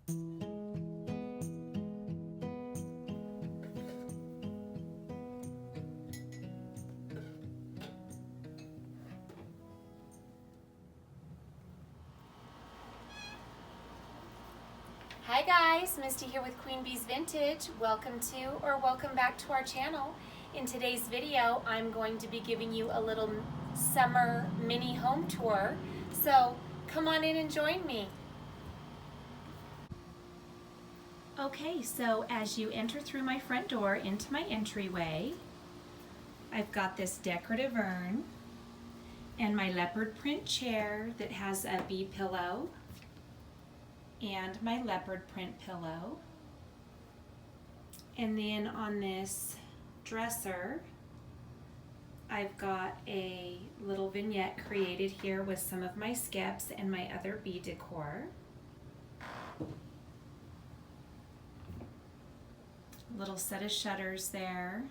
Hi guys, Misty here with Queen Bee's Vintage. Welcome to or welcome back to our channel. In today's video, I'm going to be giving you a little summer mini home tour. So come on in and join me. Okay, so as you enter through my front door into my entryway, I've got this decorative urn and my leopard print chair that has a bee pillow and my leopard print pillow. And then on this dresser, I've got a little vignette created here with some of my skeps and my other bee decor. Little set of shutters there.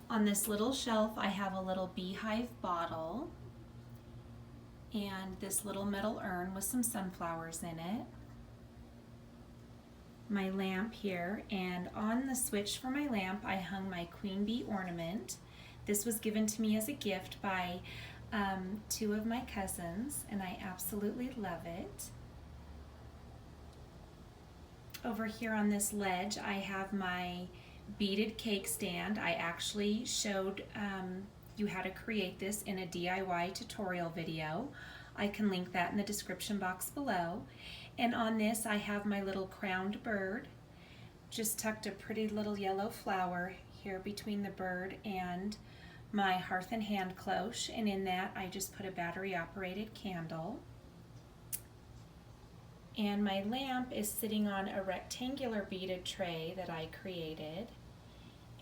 On this little shelf, I have a little beehive bottle and this little metal urn with some sunflowers in it. My lamp here, and on the switch for my lamp I hung my queen bee ornament. This was given to me as a gift by two of my cousins, and I absolutely love it. Over here on this ledge I have my beaded cake stand. I actually showed you how to create this in a DIY tutorial video. I can link that in the description box below. And on this I have my little crowned bird. Just tucked a pretty little yellow flower here between the bird and my hearth and hand cloche, and in that I just put a battery operated candle. And my lamp is sitting on a rectangular beaded tray that I created.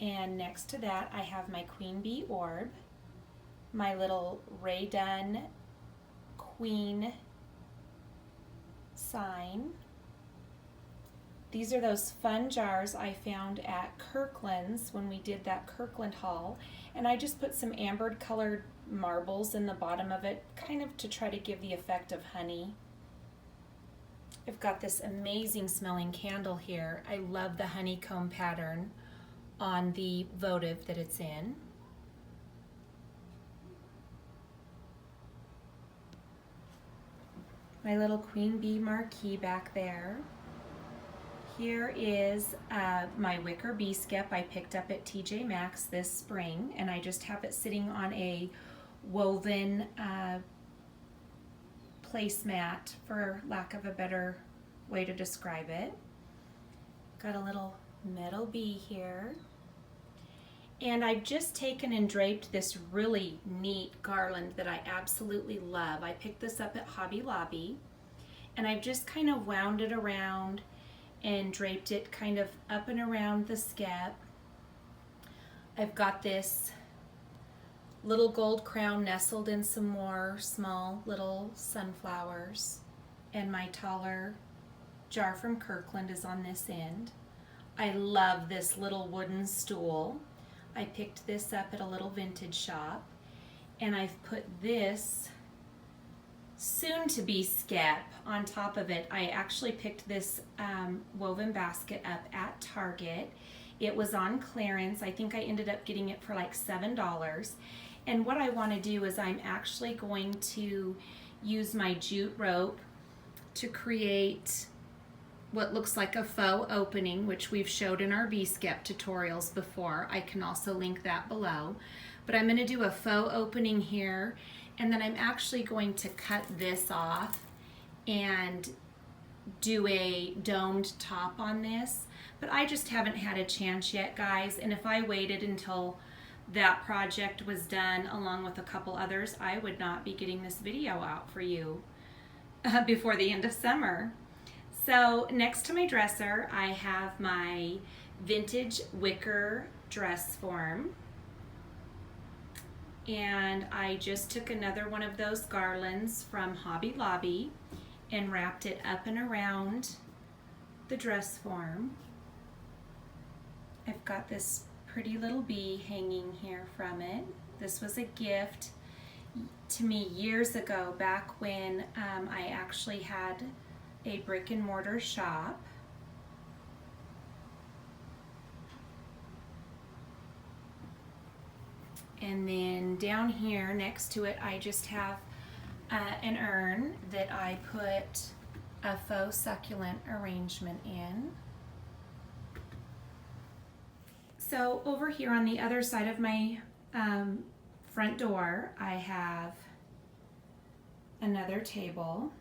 And next to that I have my queen bee orb, my little Ray Dunn queen sign. These are those fun jars I found at Kirkland's when we did that Kirkland haul, and I just put some amber colored marbles in the bottom of it, kind of to try to give the effect of honey. I've got this amazing smelling candle here. I love the honeycomb pattern on the votive that it's in. My little queen bee marquee back there. Here is my wicker bee skep I picked up at TJ Maxx this spring, and I just have it sitting on a woven placemat, for lack of a better way to describe it. Got a little metal bee here. And I've just taken and draped this really neat garland that I absolutely love. I picked this up at Hobby Lobby, and I've just kind of wound it around and draped it kind of up and around the skep. I've got this little gold crown nestled in some more small little sunflowers, and my taller jar from Kirkland is on this end. I love this little wooden stool. I picked this up at a little vintage shop, and I've put this soon-to-be skep on top of it. I actually picked this woven basket up at Target. It was on clearance. I think I ended up getting it for like $7. And what I want to do is I'm actually going to use my jute rope to create what looks like a faux opening, which we've showed in our bee skep tutorials before. I can also link that below. But I'm going to do a faux opening here, and then I'm actually going to cut this off and do a domed top on this. But I just haven't had a chance yet, guys, and if I waited until that project was done along with a couple others, I would not be getting this video out for you before the end of summer. So next to my dresser, I have my vintage wicker dress form. And I just took another one of those garlands from Hobby Lobby and wrapped it up and around the dress form. I've got this pretty little bee hanging here from it. This was a gift to me years ago, back when I actually had a brick and mortar shop. And then down here next to it, I just have an urn that I put a faux succulent arrangement in. So over here on the other side of my front door, I have another table.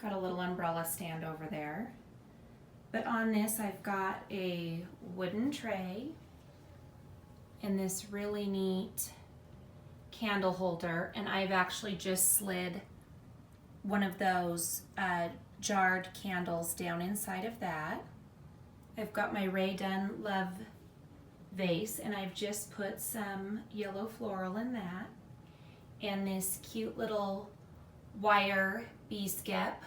Got a little umbrella stand over there. But on this, I've got a wooden tray and this really neat candle holder, and I've actually just slid one of those jarred candles down inside of that. I've got my Ray Dunn Love vase, and I've just put some yellow floral in that, and this cute little wire bee skep.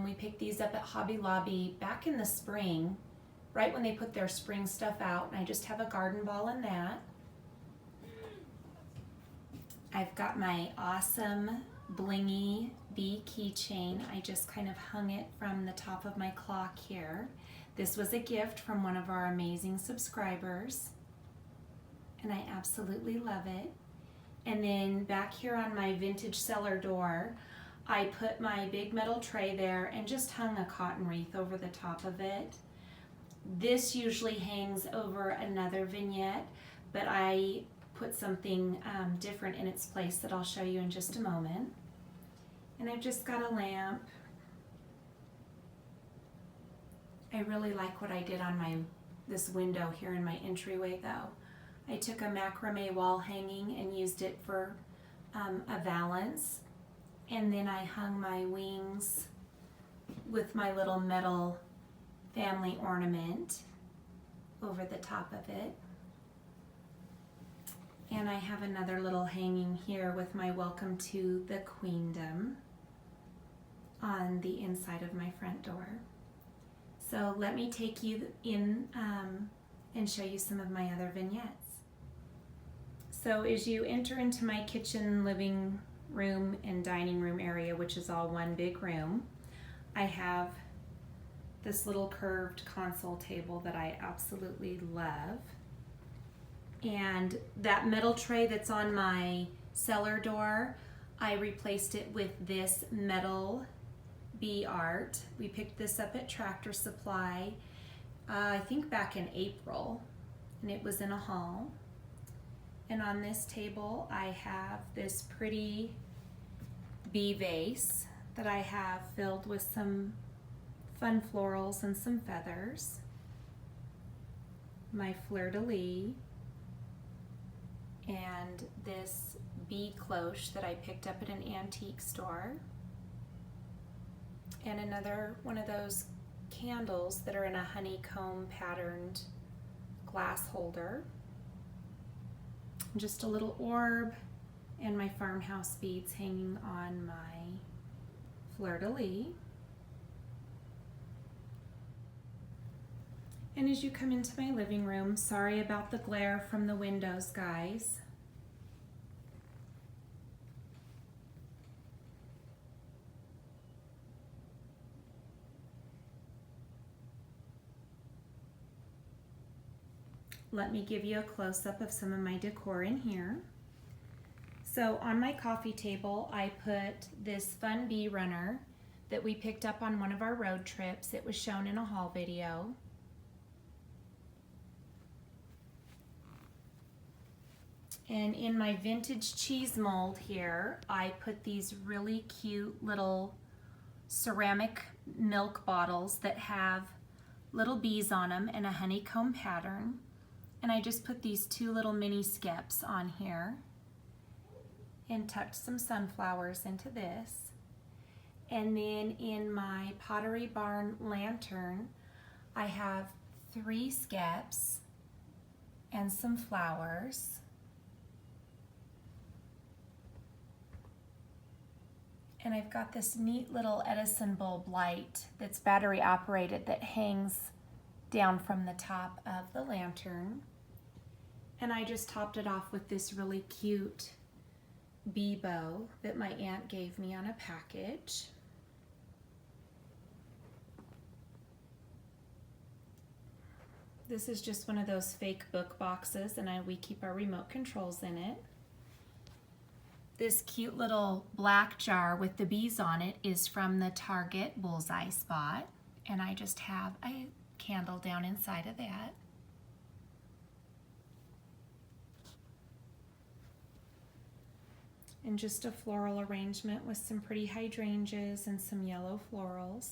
We picked these up at Hobby Lobby back in the spring, right when they put their spring stuff out, and I just have a garden ball in that. I've got my awesome blingy bee keychain. I just kind of hung it from the top of my clock here. This was a gift from one of our amazing subscribers, and I absolutely love it. And then back here on my vintage cellar door, I put my big metal tray there and just hung a cotton wreath over the top of it. This usually hangs over another vignette, but I put something different in its place that I'll show you in just a moment. And I've just got a lamp. I really like what I did on this window here in my entryway though. I took a macrame wall hanging and used it for a valance, and then I hung my wings with my little metal family ornament over the top of it. And I have another little hanging here with my welcome to the Queendom on the inside of my front door. So let me take you in and show you some of my other vignettes. So as you enter into my kitchen, living room, and dining room area, which is all one big room, I have this little curved console table that I absolutely love. And that metal tray that's on my cellar door, I replaced it with this metal bee art. We picked this up at Tractor Supply, I think back in April, and it was in a haul. And on this table, I have this pretty bee vase that I have filled with some fun florals and some feathers. My fleur-de-lis, and this bee cloche that I picked up at an antique store, and another one of those candles that are in a honeycomb patterned glass holder, just a little orb, and my farmhouse beads hanging on my fleur-de-lis. And as you come into my living room, sorry about the glare from the windows, guys. Let me give you a close-up of some of my decor in here. So on my coffee table, I put this fun bee runner that we picked up on one of our road trips. It was shown in a haul video. And in my vintage cheese mold here, I put these really cute little ceramic milk bottles that have little bees on them and a honeycomb pattern. And I just put these two little mini skeps on here and tucked some sunflowers into this. And then in my Pottery Barn lantern, I have 3 skeps and some flowers. And I've got this neat little Edison bulb light that's battery operated that hangs down from the top of the lantern. And I just topped it off with this really cute bee bow that my aunt gave me on a package. This is just one of those fake book boxes, and we keep our remote controls in it. This cute little black jar with the bees on it is from the Target Bullseye Spot, and I just have a candle down inside of that. And just a floral arrangement with some pretty hydrangeas and some yellow florals.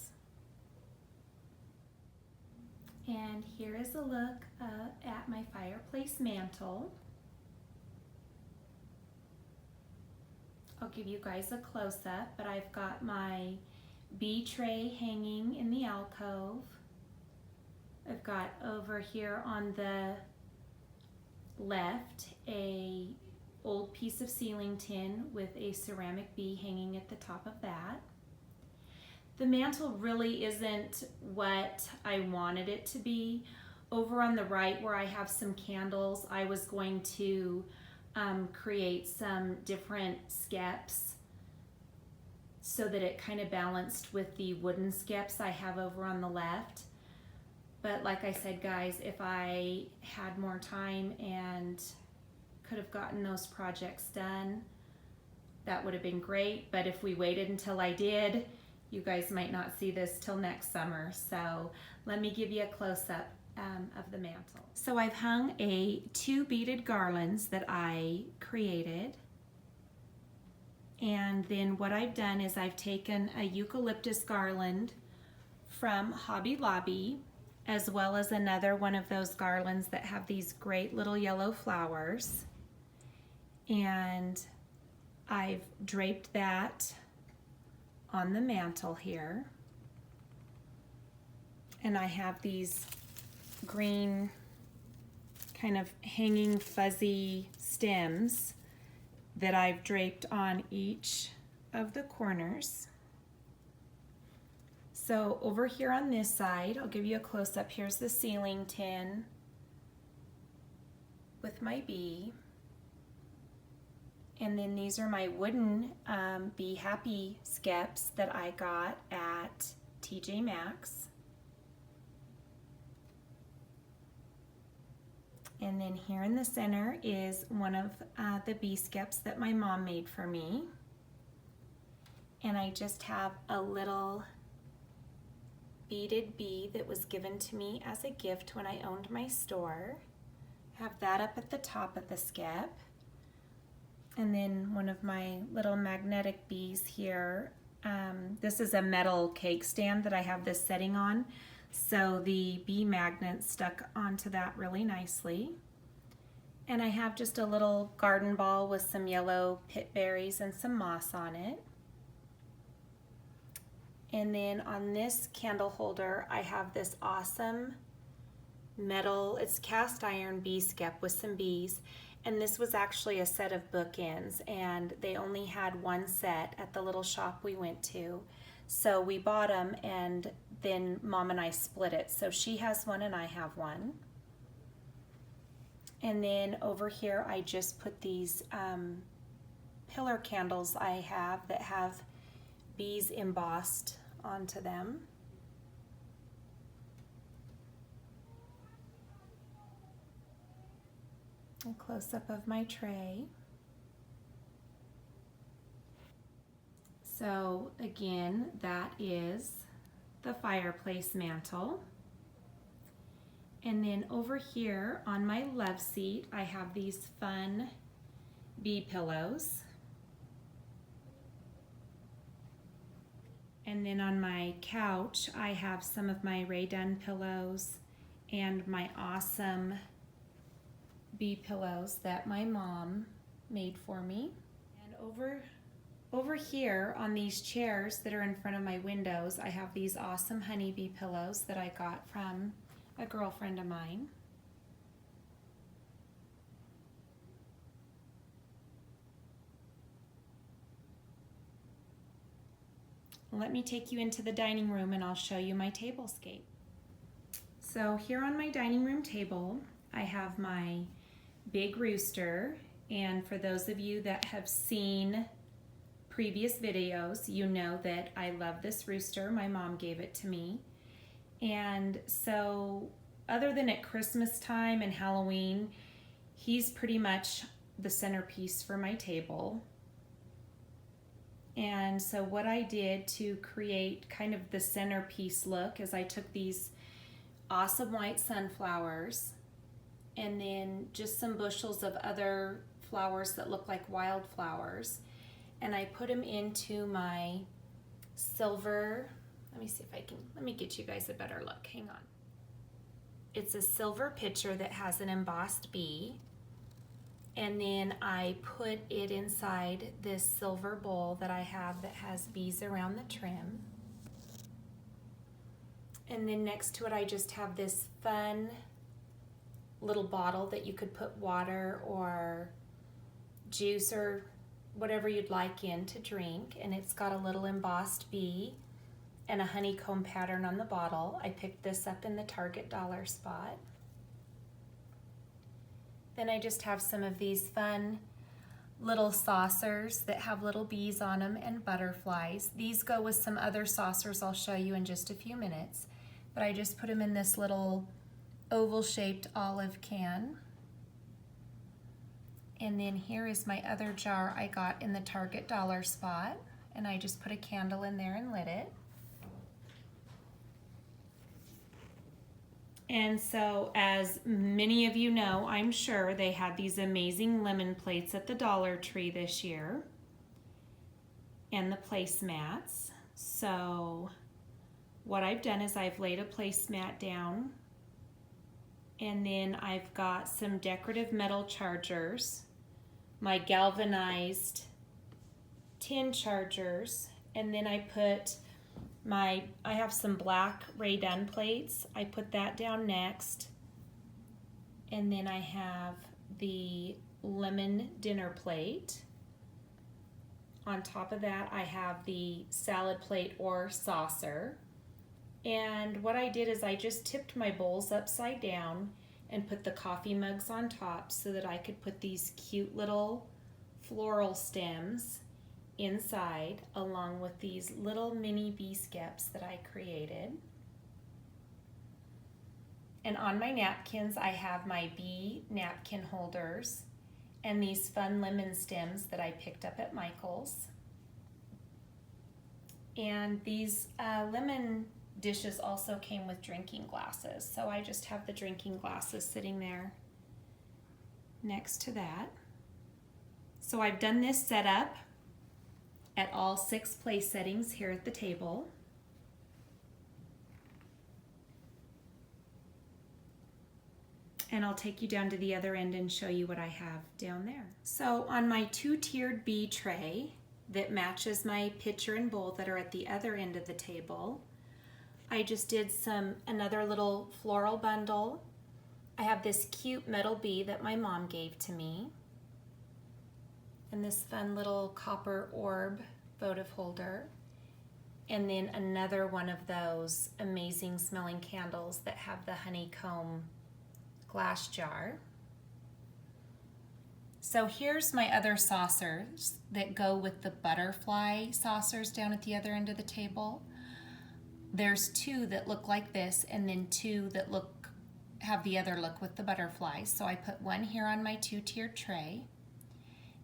And here is a look at my fireplace mantle. I'll give you guys a close-up, but I've got my bee tray hanging in the alcove. I've got over here on the left a old piece of ceiling tin with a ceramic bee hanging at the top of that. The mantle really isn't what I wanted it to be. Over on the right where I have some candles, I was going to create some different skeps so that it kind of balanced with the wooden skeps I have over on the left. But like I said, guys, if I had more time and could have gotten those projects done, that would have been great. But if we waited until I did, you guys might not see this till next summer. So let me give you a close-up of the mantle. So I've hung 2 beaded garlands that I created. And then what I've done is I've taken a eucalyptus garland from Hobby Lobby, as well as another one of those garlands that have these great little yellow flowers. And I've draped that on the mantle here. And I have these green kind of hanging fuzzy stems that I've draped on each of the corners. So over here on this side, I'll give you a close-up. Here's the ceiling tin with my bee. And then these are my wooden Be Happy skeps that I got at TJ Maxx. And then here in the center is one of the bee skeps that my mom made for me. And I just have a little beaded bee that was given to me as a gift when I owned my store. I have that up at the top of the skep. And then one of my little magnetic bees here. This is a metal cake stand that I have this setting on. So the bee magnet stuck onto that really nicely. And I have just a little garden ball with some yellow pit berries and some moss on it. And then on this candle holder, I have this awesome metal, it's cast iron bee skep with some bees. And this was actually a set of bookends, and they only had one set at the little shop we went to. So we bought them, and then Mom and I split it. So she has one and I have one. And then over here, I just put these pillar candles I have that have bees embossed onto them. A close-up of my tray. So again, that is the fireplace mantle. And then over here on my love seat, I have these fun bee pillows. And then on my couch, I have some of my Rae Dunn pillows and my awesome bee pillows that my mom made for me. And over here on these chairs that are in front of my windows, I have these awesome honeybee pillows that I got from a girlfriend of mine. Let me take you into the dining room and I'll show you my tablescape. So here on my dining room table, I have my big rooster, and for those of you that have seen previous videos, you know that I love this rooster. My mom gave it to me. And so other than at Christmas time and Halloween, he's pretty much the centerpiece for my table. And so what I did to create kind of the centerpiece look is I took these awesome white sunflowers and then just some bushels of other flowers that look like wildflowers, and I put them into my silver, let me get you guys a better look, hang on. It's a silver pitcher that has an embossed bee, and then I put it inside this silver bowl that I have that has bees around the trim. And then next to it I just have this fun little bottle that you could put water or juice or whatever you'd like in to drink, and it's got a little embossed bee and a honeycomb pattern on the bottle. I picked this up in the Target dollar spot. Then I just have some of these fun little saucers that have little bees on them and butterflies. These go with some other saucers I'll show you in just a few minutes, but I just put them in this little oval shaped olive can. And then here is my other jar I got in the Target dollar spot, and I just put a candle in there and lit it. And so, as many of you know, I'm sure they had these amazing lemon plates at the Dollar Tree this year, and the placemats. So what I've done is I've laid a placemat down, and then I've got some decorative metal chargers, my galvanized tin chargers, and then I put I have some black Rae Dunn plates. I put that down next, and then I have the lemon dinner plate. On top of that I have the salad plate or saucer. And what I did is I just tipped my bowls upside down and put the coffee mugs on top so that I could put these cute little floral stems inside, along with these little mini bee skeps that I created. And on my napkins I have my bee napkin holders and these fun lemon stems that I picked up at Michael's. And these lemon dishes also came with drinking glasses, so I just have the drinking glasses sitting there next to that. So I've done this setup at all 6 place settings here at the table. And I'll take you down to the other end and show you what I have down there. So on my 2-tiered bee tray that matches my pitcher and bowl that are at the other end of the table, I just did another little floral bundle. I have this cute metal bee that my mom gave to me, and this fun little copper orb votive holder, and then another one of those amazing smelling candles that have the honeycomb glass jar. So here's my other saucers that go with the butterfly saucers down at the other end of the table. There's 2 that look like this, and then 2 that have the other look with the butterflies. So I put one here on my 2-tiered tray.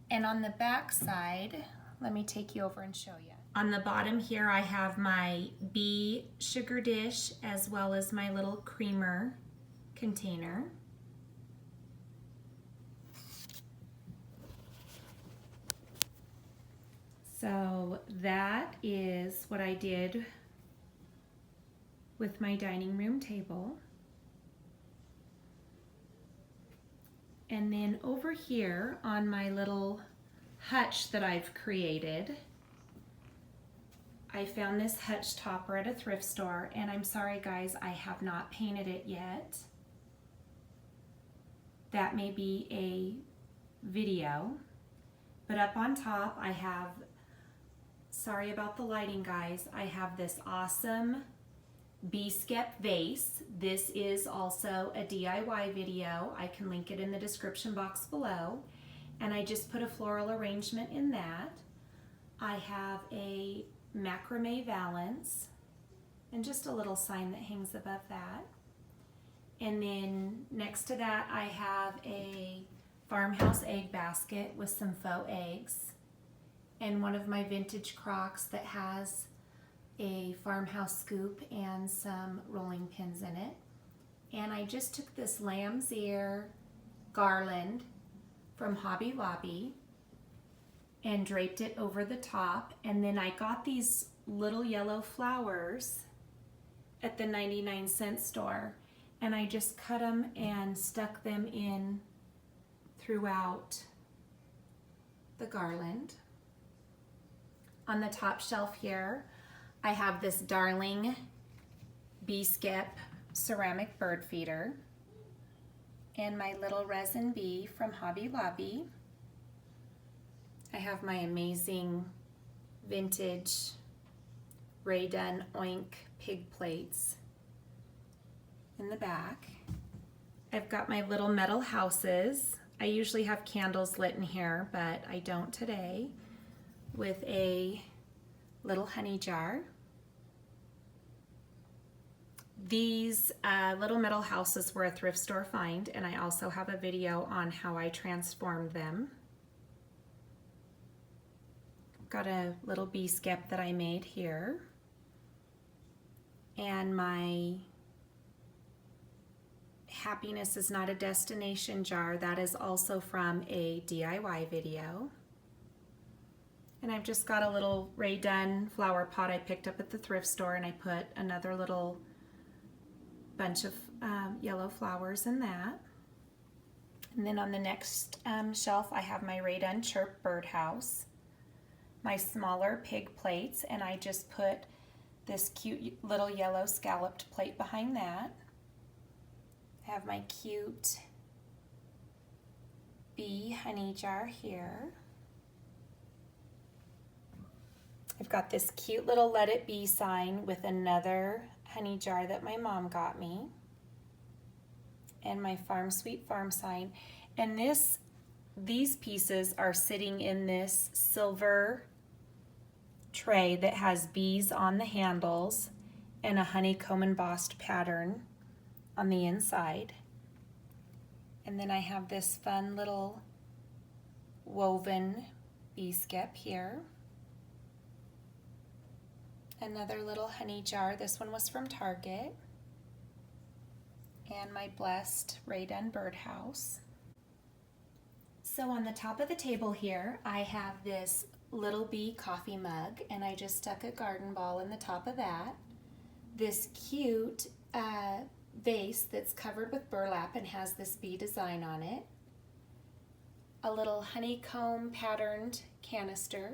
And on the back side, let me take you over and show you. On the bottom here I have my bee sugar dish as well as my little creamer container. So that is what I did with my dining room table. And then over here on my little hutch that I've created, I found this hutch topper at a thrift store, and I'm sorry guys, I have not painted it yet. That may be a video, but up on top I have, sorry about the lighting guys, I have this awesome bee skep vase. This is also a DIY video. I can link it in the description box below. And I just put a floral arrangement in that. I have a macrame valance and just a little sign that hangs above that. And then next to that, I have a farmhouse egg basket with some faux eggs, and one of my vintage crocks that has a farmhouse scoop and some rolling pins in it. And I just took this lamb's ear garland from Hobby Lobby and draped it over the top, and then I got these little yellow flowers at the 99-cent store, and I just cut them and stuck them in throughout the garland. On the top shelf here, I have this darling bee skip ceramic bird feeder and my little resin bee from Hobby Lobby. I have my amazing vintage Ray Dunn Oink pig plates in the back. I've got my little metal houses. I usually have candles lit in here, but I don't today, with a little honey jar. These little metal houses were a thrift store find, and I also have a video on how I transformed them. Got a little bee skep that I made here, and my happiness is not a destination jar. That is also from a DIY video. And I've just got a little Ray Dunn flower pot I picked up at the thrift store, and I put another little bunch of yellow flowers in that. And then on the next shelf, I have my Ray Dunn Chirp birdhouse, my smaller pig plates, and I just put this cute little yellow scalloped plate behind that. I have my cute bee honey jar here. I've got this cute little Let It Be sign with another honey jar that my mom got me, and my Farm Sweet Farm sign. And these pieces are sitting in this silver tray that has bees on the handles and a honeycomb embossed pattern on the inside. And then I have this fun little woven bee skep here. Another little honey jar. This one was from Target. And my blessed Ray Dunn birdhouse. So on the top of the table here, I have this little bee coffee mug, and I just stuck a garden ball in the top of that. This cute vase that's covered with burlap and has this bee design on it. A little honeycomb patterned canister.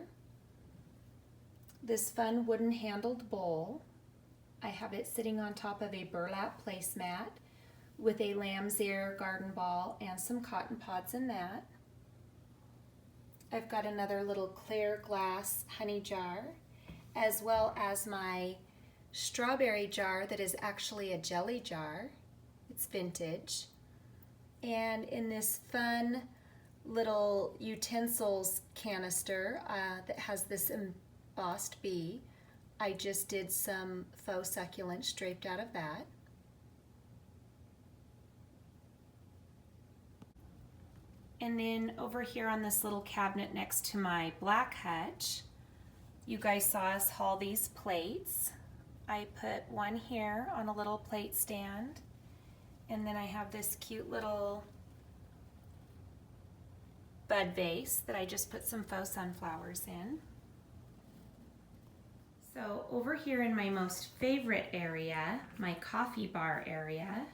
This fun wooden handled bowl. I have it sitting on top of a burlap placemat with a lamb's ear garden ball and some cotton pods in that. I've got another little clear glass honey jar, as well as my strawberry jar that is actually a jelly jar. It's vintage. And in this fun little utensils canister that has this embossed bee, I just did some faux succulents draped out of that. And then over here on this little cabinet next to my black hutch, you guys saw us haul these plates. I put one here on a little plate stand, and then I have this cute little bud vase that I just put some faux sunflowers in. So over here in my most favorite area, my coffee bar area,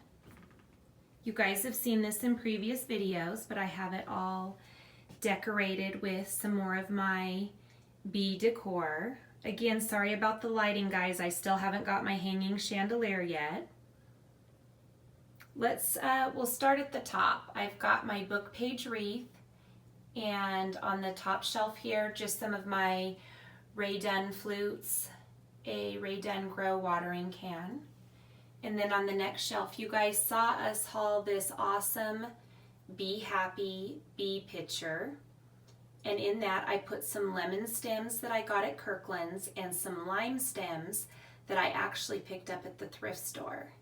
you guys have seen this in previous videos, but I have it all decorated with some more of my bee decor. Again, sorry about the lighting, guys. I still haven't got my hanging chandelier yet. We'll start at the top. I've got my book page wreath, and on the top shelf here, just some of my Ray Dunn flutes, a Ray Dunn Grow watering can. And then on the next shelf, you guys saw us haul this awesome Be Happy bee picture. And in that, I put some lemon stems that I got at Kirkland's and some lime stems that I actually picked up at the thrift store.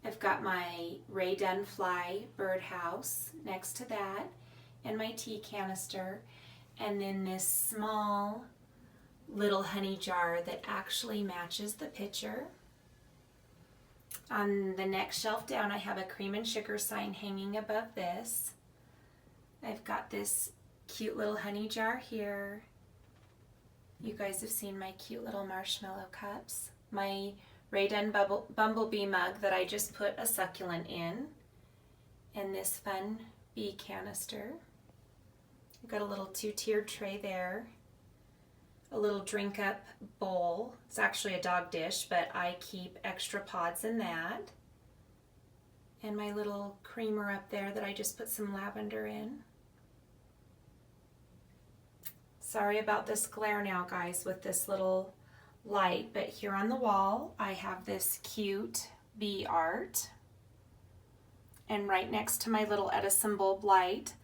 I've got my Ray Dunfly birdhouse next to that, and my tea canister, and then this small little honey jar that actually matches the picture. On the next shelf down, I have a cream and sugar sign hanging above this. I've got this cute little honey jar here. You guys have seen my cute little marshmallow cups. My Ray Dunn Bumblebee mug that I just put a succulent in. And this fun bee canister. I've got a little 2-tiered tray there. A little drink up bowl. It's actually a dog dish, but I keep extra pods in that. And my little creamer up there that I just put some lavender in. Sorry about this glare now, guys, with this little light, but here on the wall I have this cute bee art. And right next to my little Edison bulb light,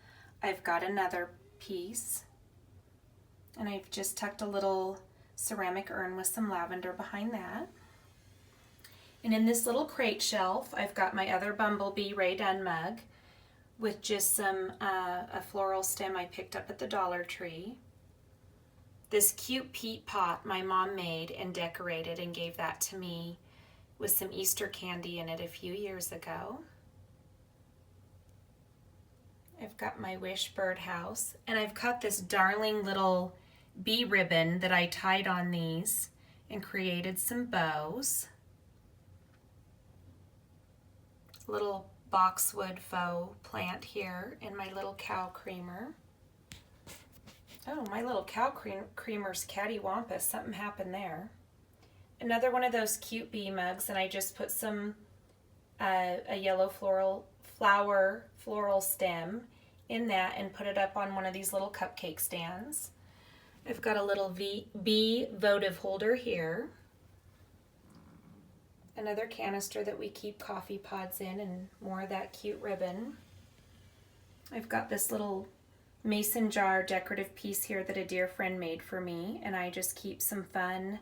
I've got another piece. And I've just tucked a little ceramic urn with some lavender behind that. And in this little crate shelf, I've got my other Bumblebee Ray Dunn mug with just some a floral stem I picked up at the Dollar Tree. This cute peat pot my mom made and decorated and gave that to me with some Easter candy in it a few years ago. I've got my Wish birdhouse, and I've cut this darling little bee ribbon that I tied on these and created some bows. Little boxwood faux plant here in my little cow creamer. Oh, my little cow creamer's cattywampus. Something happened there. Another one of those cute bee mugs, and I just put some a yellow floral stem in that and put it up on one of these little cupcake stands. I've got a little bee votive holder here. Another canister that we keep coffee pods in, and more of that cute ribbon. I've got this little mason jar decorative piece here that a dear friend made for me, and I just keep some fun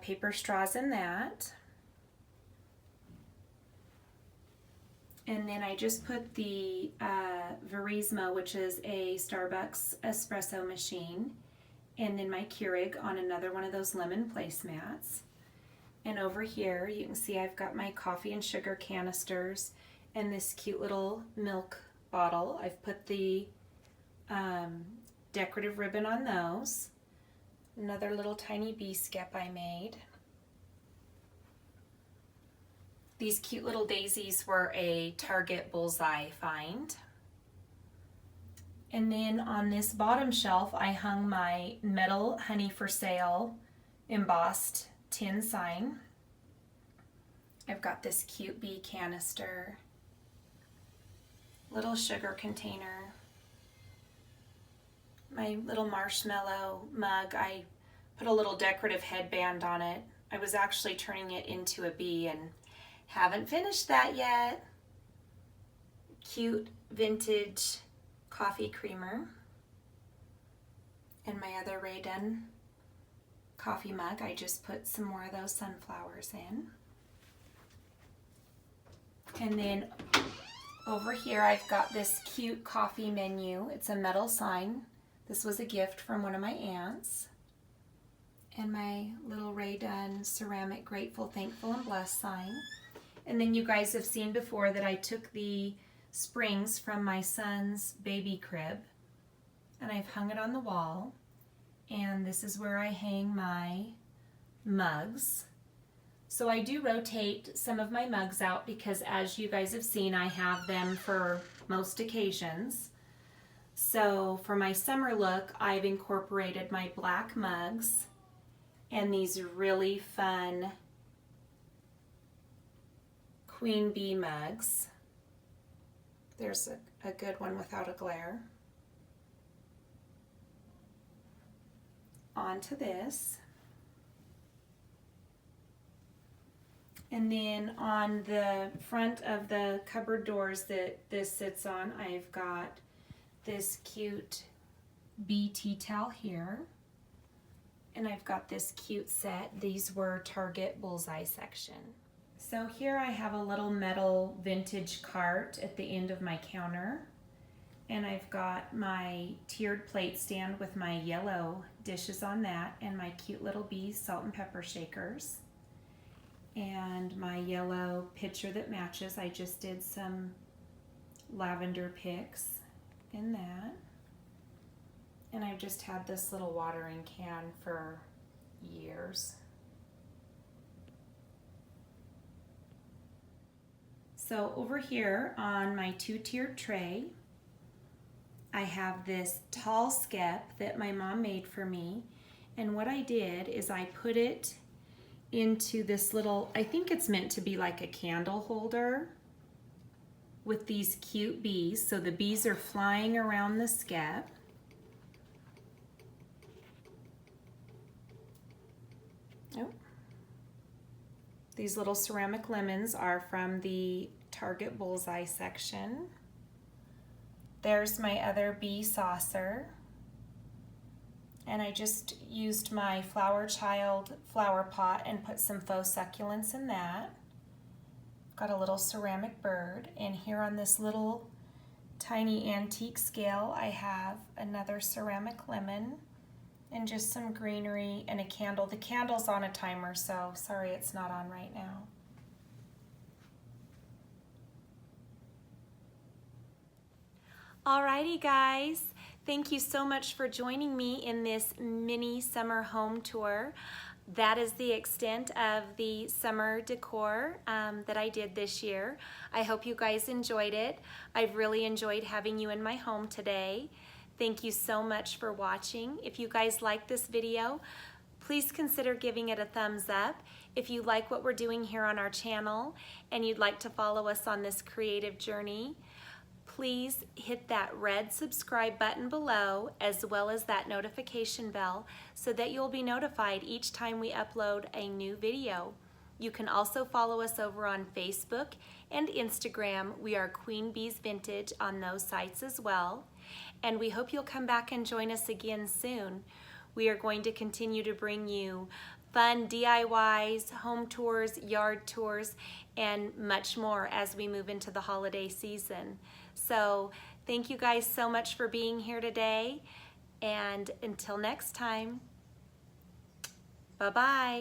paper straws in that. And then I just put the Verismo, which is a Starbucks espresso machine, and then my Keurig on another one of those lemon placemats. And over here you can see I've got my coffee and sugar canisters and this cute little milk bottle. I've put the decorative ribbon on those. Another little tiny bee skep I made. These cute little daisies were a Target bullseye find. And then on this bottom shelf I hung my metal honey for sale embossed tin sign. I've got this cute bee canister, little sugar container, my little marshmallow mug. I put a little decorative headband on it. I was actually turning it into a bee and haven't finished that yet. Cute vintage coffee creamer. And my other Ray Dunn coffee mug, I just put some more of those sunflowers in. And then over here I've got this cute coffee menu. It's a metal sign. This was a gift from one of my aunts. And my little Ray Dunn ceramic grateful, thankful, and blessed sign. And then you guys have seen before that I took the springs from my son's baby crib and I've hung it on the wall. And this is where I hang my mugs. So I do rotate some of my mugs out because, as you guys have seen, I have them for most occasions. So for my summer look, I've incorporated my black mugs and these really fun queen bee mugs. There's a good one without a glare. Onto this. And then on the front of the cupboard doors that this sits on, I've got this cute bee tea towel here. And I've got this cute set. These were Target bullseye section. So here I have a little metal vintage cart at the end of my counter, and I've got my tiered plate stand with my yellow dishes on that and my cute little B's salt and pepper shakers, and my yellow pitcher that matches. I just did some lavender picks in that, and I've just had this little watering can for years. So over here on my two-tiered tray, I have this tall skep that my mom made for me, and what I did is I put it into this little, I think it's meant to be like a candle holder with these cute bees. So the bees are flying around the skep. Oh. These little ceramic lemons are from the Target Bullseye section. There's my other bee saucer. And I just used my Flower Child flower pot and put some faux succulents in that. Got a little ceramic bird, and here on this little tiny antique scale I have another ceramic lemon and just some greenery and a candle. The candle's on a timer, so sorry it's not on right now. Alrighty guys, thank you so much for joining me in this mini summer home tour. That is the extent of the summer decor that I did this year. I hope you guys enjoyed it. I've really enjoyed having you in my home today. Thank you so much for watching. If you guys like this video, please consider giving it a thumbs up. If you like what we're doing here on our channel and you'd like to follow us on this creative journey, please hit that red subscribe button below, as well as that notification bell, so that you'll be notified each time we upload a new video. You can also follow us over on Facebook and Instagram. We are Queen Bees Vintage on those sites as well. And we hope you'll come back and join us again soon. We are going to continue to bring you fun DIYs, home tours, yard tours, and much more as we move into the holiday season. So thank you guys so much for being here today, and until next time, bye-bye.